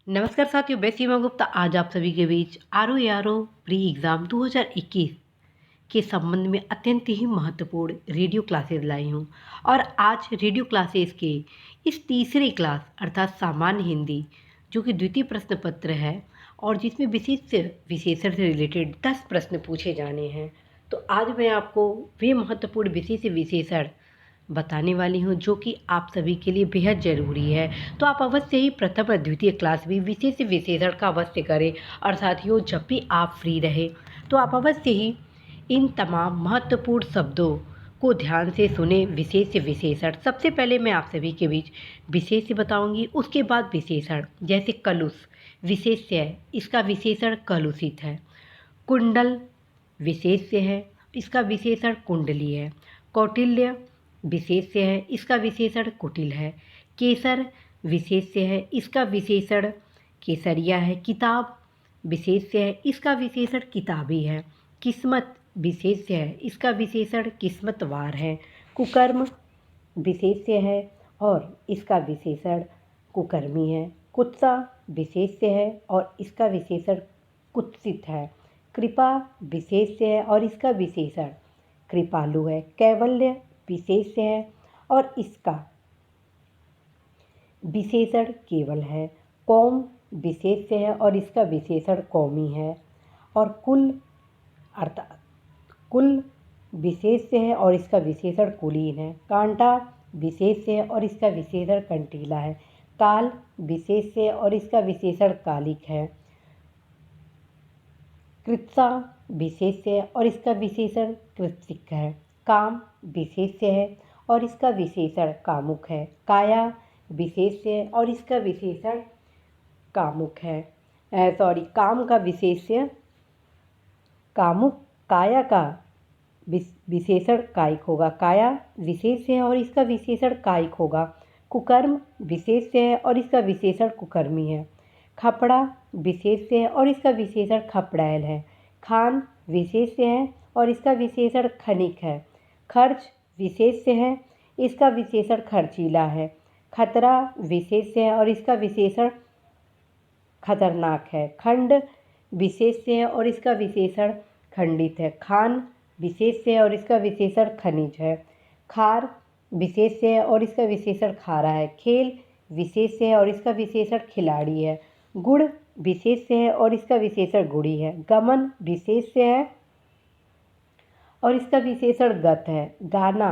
नमस्कार साथियों, मैं सीमा गुप्ता आज आप सभी के बीच आर ओ प्री एग्ज़ाम 2021 के संबंध में अत्यंत ही महत्वपूर्ण रेडियो क्लासेस लाई हूँ। और आज रेडियो क्लासेस के इस तीसरे क्लास अर्थात सामान्य हिंदी जो कि द्वितीय प्रश्न पत्र है और जिसमें विशिष्ट विशेषण से रिलेटेड 10 प्रश्न पूछे जाने हैं। तो आज मैं आपको वे महत्वपूर्ण विशिष्ट विशेषण बताने वाली हूँ जो कि आप सभी के लिए बेहद ज़रूरी है। तो आप अवश्य ही प्रथम और द्वितीय क्लास भी विशेष विशेषण का अवश्य करें। और साथियों, जब भी आप फ्री रहे तो आप अवश्य ही इन तमाम महत्वपूर्ण शब्दों को ध्यान से सुने। विशेष विशेषण सबसे पहले मैं आप सभी के बीच विशेष बताऊंगी, उसके बाद विशेषण जैसे कलुष विशेष्य है, इसका विशेषण कलुषित है। कुंडल विशेष्य है, इसका विशेषण कुंडली है। कौटिल्य विशेष्य है, इसका विशेषण कुटिल है। केसर विशेष्य है, इसका विशेषण केसरिया है। किताब विशेष्य है, इसका विशेषण किताबी है। किस्मत विशेष्य है, इसका विशेषण किस्मतवार है। कुकर्म विशेष्य है और इसका विशेषण कुकर्मी है। कुत्सा विशेष्य है और इसका विशेषण कुत्सित है। कृपा विशेष्य है और इसका विशेषण कृपालु है। कैवल्य विशेष्य है और इसका विशेषण केवल है। कौम विशेष्य है और इसका विशेषण कौमी है। और कुल अर्थात कुल विशेष्य है और इसका विशेषण कुलीन है। कांटा विशेष्य है और इसका विशेषण कंटीला है। काल विशेष्य है और इसका विशेषण कालिक है। कृत्सा विशेष्य है और इसका विशेषण कृत्सिक है। काम विशेष्य है और इसका विशेषण कामुक है। काया विशेष्य है और इसका विशेषण कामुक है। काम का विशेष्य कामुक, काया का विशेषण कायिक होगा। काया विशेष्य है और इसका विशेषण कायिक होगा। कुकर्म विशेष्य है और इसका विशेषण कुकर्मी है। खपड़ा विशेष्य है और इसका विशेषण खपड़ैल है। खान विशेष्य है और इसका विशेषण खनिक है। खर्च विशेष्य है, इसका विशेषण खर्चीला है। खतरा विशेष्य है और इसका विशेषण खतरनाक है। खंड विशेष्य है और इसका विशेषण खंडित है। खान विशेष्य है और इसका विशेषण खनिज है। खार विशेष्य है और इसका विशेषण खारा है। खेल विशेष्य है और इसका विशेषण खिलाड़ी है। गुड़ विशेष्य है और इसका विशेषण गुड़ी है। गमन विशेष्य है और इसका विशेषण गत है। गाना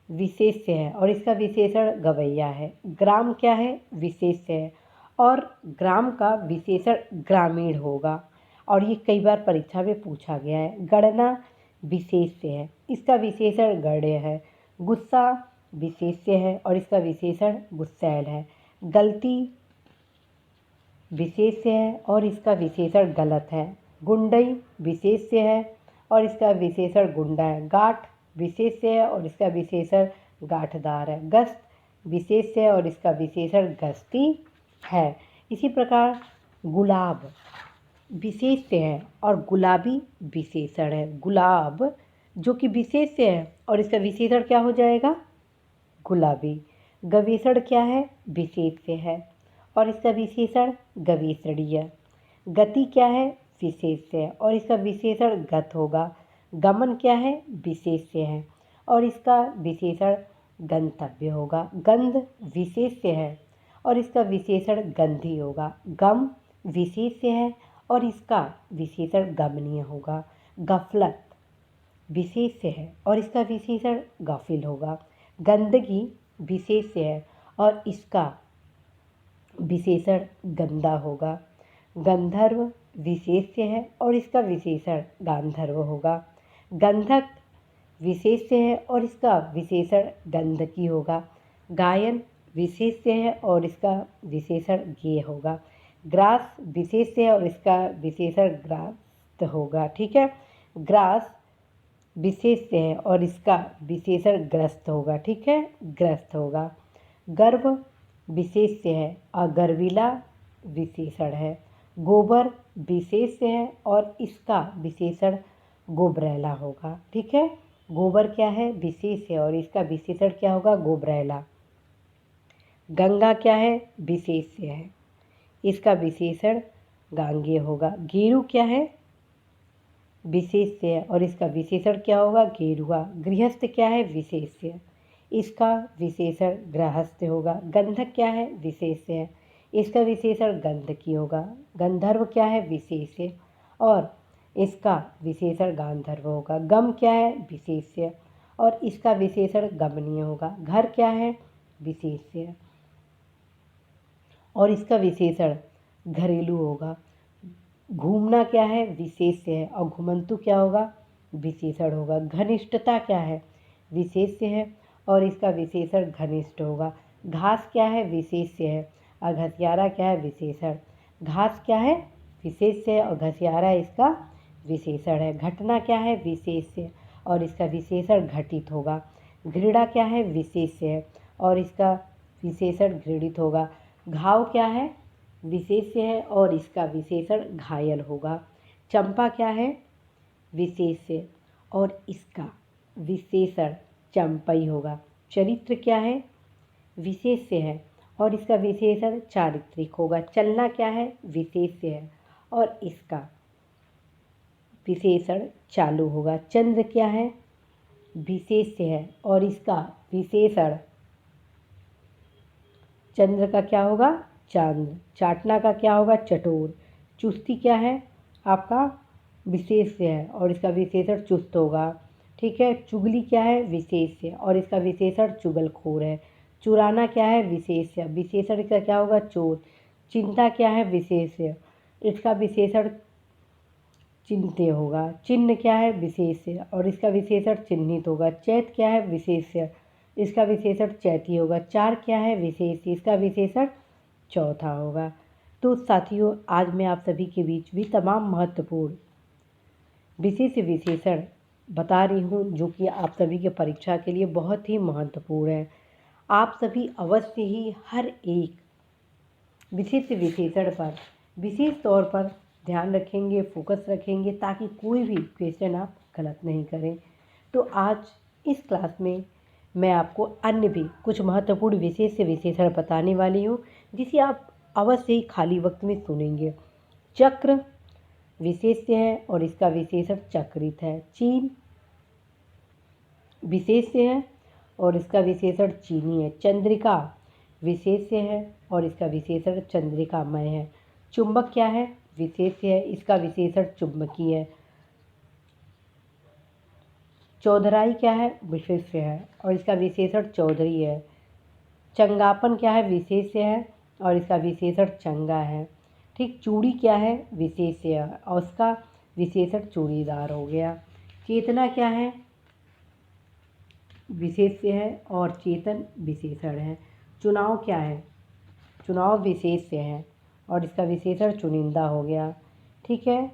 विशेष्य है और इसका विशेषण गवैया है। ग्राम क्या है? विशेष्य है और ग्राम का विशेषण ग्रामीण होगा और ये कई बार परीक्षा में पूछा गया है। गणना विशेष्य है, इसका विशेषण गण्य है। गुस्सा विशेष्य है और इसका विशेषण गुस्सैल है। गलती विशेष्य है और इसका विशेषण गलत है। गुंडई विशेष्य है और इसका विशेषण गुंडा है। गांठ विशेष्य है और इसका विशेषण गांठदार है। गस्त विशेष्य है और इसका विशेषण गस्ती है। इसी प्रकार गुलाब विशेष्य है और गुलाबी विशेषण है। गुलाब जो कि विशेष्य है और इसका विशेषण क्या हो जाएगा? गुलाबी। गवेषण क्या है? विशेष्य है और इसका विशेषण गवेषणीय। गति क्या है? विशेष्य है और इसका विशेषण गत होगा। गमन क्या है? विशेष्य है और इसका विशेषण गंतव्य होगा। गंध विशेष्य है और इसका विशेषण गंधी होगा। गम विशेष्य है और इसका विशेषण गमनीय होगा। गफलत विशेष्य है और इसका विशेषण गाफिल होगा। गंदगी विशेष्य है और इसका विशेषण गंदा होगा। गंधर्व विशेष्य है और इसका विशेषण गांधर्व होगा। गंधक विशेष्य है और इसका विशेषण गंधकी होगा। गायन विशेष्य है और इसका विशेषण गेय होगा। ग्रास विशेष्य है और इसका विशेषण ग्रास्त होगा। ठीक है, ग्रास विशेष्य है और इसका विशेषण ग्रस्त होगा। ठीक है, ग्रस्त होगा। गर्भ विशेष्य है और गर्विला विशेषण है। गोबर विशेष्य है और इसका विशेषण गोबरैला होगा। ठीक है, गोबर क्या है? विशेष्य है और इसका विशेषण क्या होगा? गोबरैला। गंगा क्या है? विशेष्य है, इसका विशेषण गांगेय होगा। गेरु क्या है? विशेष्य है और इसका विशेषण क्या होगा? गेरुआ। गृहस्थ क्या है? विशेष्य, इसका विशेषण गृहस्थ होगा। गंधक क्या है? विशेष्य है, इसका विशेषण गंधकी होगा। गंधर्व क्या है? विशेष्य और इसका विशेषण गांधर्व होगा। गम क्या है? विशेष्य और इसका विशेषण गमनीय होगा। घर क्या है? विशेष्य और इसका विशेषण घरेलू होगा। घूमना क्या है? विशेष्य है और घुमंतु क्या होगा? विशेषण होगा। घनिष्ठता क्या है? विशेष्य है और इसका विशेषण घनिष्ठ होगा। घास क्या है? विशेष्य है और घसियारा क्या है? विशेषण। घास क्या है? विशेष्य है और घसियारा इसका विशेषण है। घटना क्या है? विशेष्य और इसका विशेषण घटित होगा। घृणा क्या है? विशेष्य है और इसका विशेषण घृणित होगा। घाव क्या है? विशेष्य है और इसका विशेषण घायल होगा। चंपा क्या है? विशेष्य और इसका विशेषण चंपई होगा। चरित्र क्या है? विशेष्य है और इसका विशेषण चारित्रिक होगा। चलना क्या है? विशेष्य है और इसका विशेषण चालू होगा। चंद्र क्या है? विशेष्य है और इसका विशेषण चंद्र का क्या होगा? चांद। चाटना का क्या होगा? चटोर। चुस्ती क्या है? आपका विशेष्य है और इसका विशेषण चुस्त होगा। ठीक है। चुगली क्या है? विशेष्य और इसका विशेषण चुगलखोर है। चुराना क्या है? विशेष्य, विशेषण का क्या होगा? चोर। चिंता क्या है? विशेष्य, इसका विशेषण चिंत्य होगा। चिन्ह क्या है? विशेष्य और इसका विशेषण चिन्हित होगा। चैत क्या है? विशेष्य, इसका विशेषण चैती होगा। चार क्या है? विशेष्य, इसका विशेषण चौथा होगा। तो साथियों, आज मैं आप सभी के बीच भी तमाम महत्वपूर्ण विशेष विशेषण बता रही हूँ जो कि आप सभी के परीक्षा के लिए बहुत ही महत्वपूर्ण है। आप सभी अवश्य ही हर एक विशेष विशेषण पर विशेष तौर पर ध्यान रखेंगे, फोकस रखेंगे ताकि कोई भी क्वेश्चन आप गलत नहीं करें। तो आज इस क्लास में मैं आपको अन्य भी कुछ महत्वपूर्ण विशेष विशेषण बताने वाली हूँ जिसे आप अवश्य ही खाली वक्त में सुनेंगे। चक्र विशेष्य है और इसका विशेषण चक्रित है। चीन विशेष्य है और इसका विशेषण चीनी है। चंद्रिका विशेष्य है और इसका विशेषण चंद्रिकामय है। चुंबक क्या है? विशेष्य है, इसका विशेषण चुंबकीय है। चौधराई क्या है? विशेष्य है और इसका विशेषण चौधरी है। चंगापन क्या है? विशेष्य है और इसका विशेषण चंगा है। ठीक। चूड़ी क्या है? विशेष्य है और उसका विशेषण चूड़ीदार हो गया। चेतना क्या है? विशेष्य है और चेतन विशेषण है। चुनाव क्या है? चुनाव विशेष्य है और इसका विशेषण चुनिंदा हो गया। ठीक है।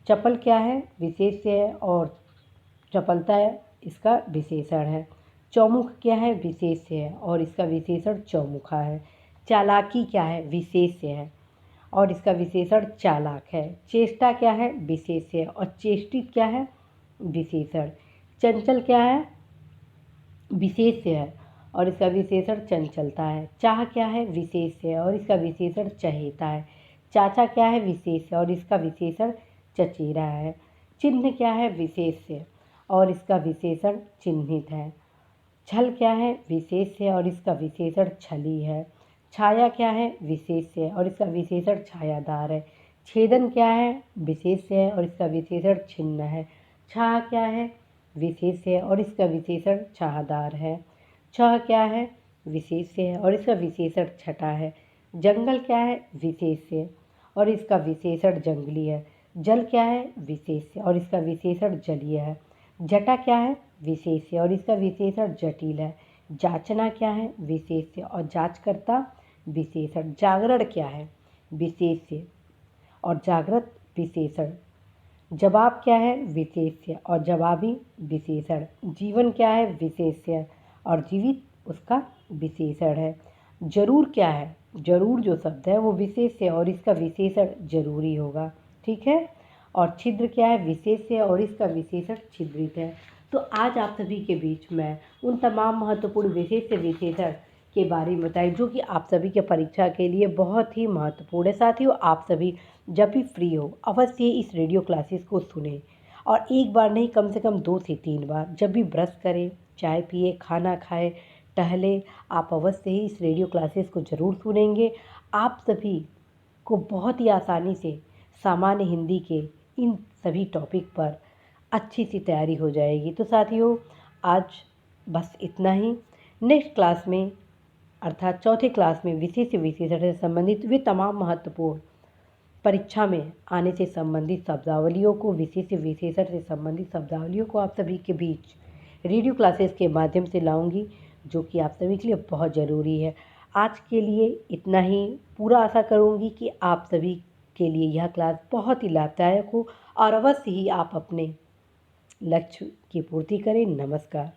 चपल क्या है? विशेष्य है और चपलता इसका विशेषण है। चौमुख क्या है? विशेष्य है और इसका विशेषण चौमुखा है। चालाकी क्या है? विशेष्य है और इसका विशेषण चालाक है। चेष्टा क्या है? विशेष्य है और चेष्टित क्या है? विशेषण। चंचल क्या है? विशेष्य है और इसका विशेषण चंचलता है। चाह क्या है? विशेष्य है और इसका विशेषण चहेता है। चाचा क्या है? विशेष्य और इसका विशेषण चचेरा है। चिन्ह क्या है? विशेष्य और इसका विशेषण चिन्हित है। छल क्या है? विशेष्य और इसका विशेषण छली है। छाया क्या है? विशेष्य और इसका विशेषण छायादार है। छेदन क्या है? विशेष्य है और इसका विशेषण छिन्न है। छाह क्या है? विशेष्य है और इसका विशेषण छाहदार है। छह क्या है? विशेष्य है और इसका विशेषण छटा है। जंगल क्या है? विशेष्य और इसका विशेषण जंगली है। जल क्या है? विशेष्य और इसका विशेषण जलीय है। जटा क्या है? विशेष्य और इसका विशेषण जटिल है। जांचना क्या है? विशेष्य और जांचकर्ता विशेषण। जागरण क्या है? विशेष्य और जागृत विशेषण। जवाब क्या है? विशेष्य और जवाबी विशेषण। जीवन क्या है? विशेष्य और जीवित उसका विशेषण है। जरूर क्या है? जरूर जो शब्द है वो विशेष्य और इसका विशेषण जरूरी होगा। ठीक है। और छिद्र क्या है? विशेष्य और इसका विशेषण छिद्रित है। तो आज आप सभी के बीच मैं उन तमाम महत्वपूर्ण विशेष विशेषण के बारे में बताएं, जो कि आप सभी के परीक्षा के लिए बहुत ही महत्वपूर्ण है। साथियों, आप सभी जब भी फ्री हो अवश्य इस रेडियो क्लासेस को सुने, और एक बार नहीं, कम से कम 2 से 3 बार। जब भी ब्रश करें, चाय पिए, खाना खाएं, टहलें, आप अवश्य ही इस रेडियो क्लासेस को ज़रूर सुनेंगे। आप सभी को बहुत ही आसानी से सामान्य हिंदी के इन सभी टॉपिक पर अच्छी सी तैयारी हो जाएगी। तो साथियों, आज बस इतना ही। नेक्स्ट क्लास में, अर्थात चौथे क्लास में, विशेष विशेषण से संबंधित वे तमाम महत्वपूर्ण परीक्षा में आने से संबंधित शब्दावलियों को, विशेष विशेषण से संबंधित शब्दावलियों को आप सभी के बीच रेडियो क्लासेस के माध्यम से लाऊंगी, जो कि आप सभी के लिए बहुत ज़रूरी है। आज के लिए इतना ही। पूरा आशा करूंगी कि आप सभी के लिए यह क्लास बहुत ही लाभदायक हो और अवश्य ही आप अपने लक्ष्य की पूर्ति करें। नमस्कार।